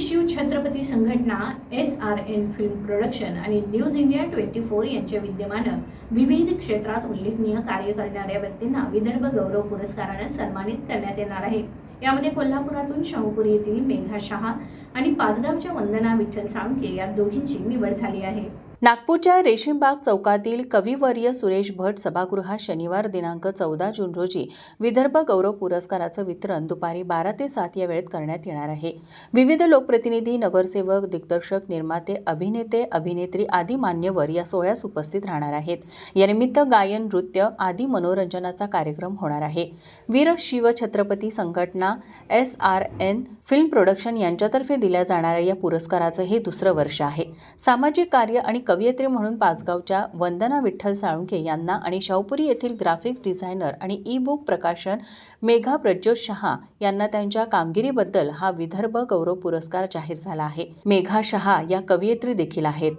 शिव छत्रपती संघटना, SRN film production आणि news India 24 यांच्या विद्यमानं विविध क्षेत्रात उल्लेखनीय कार्य करणाऱ्या व्यक्तींना विदर्भ गौरव पुरस्काराने सन्मानित करण्यात येणार आहे। यामध्ये कोल्हापुरातून शाहूपुरी येथील मेघा शहा आणि पाचगावच्या वंदना विठ्ठल साळुंखे या दोघींची निवड झाली आहे। नागपूरच्या रेशीमबाग चौकातील कविवर्य सुरेश भट सभागृहात शनिवार दिनांक 14 जून रोजी विदर्भ गौरव पुरस्काराचं वितरण दुपारी 12 ते 7 या वेळेत करण्यात येणार आहे। विविध लोकप्रतिनिधी, नगरसेवक, दिग्दर्शक, निर्माते, अभिनेते, अभिनेत्री आदी मान्यवर या सोहळ्यास उपस्थित राहणार आहेत। यानिमित्त गायन, नृत्य आदी मनोरंजनाचा कार्यक्रम होणार आहे। वीर शिव छत्रपती संघटना, SRN फिल्म प्रोडक्शन यांच्यातर्फे दिल्या जाणाऱ्या या पुरस्काराचं हे दुसरं वर्ष आहे। सामाजिक कार्य आणि कवयित्री म्हणून पाचगावच्या वंदना विठ्ठल साळुंखे यांना आणि शाहूपुरी येथील ग्राफिक्स डिझायनर आणि ई-बुक प्रकाशन मेघा प्रज्योत शहा यांना त्यांच्या कामगिरीबद्दल हा विदर्भ गौरव पुरस्कार जाहीर झाला आहे। मेघा शहा या कवयित्री देखील आहेत।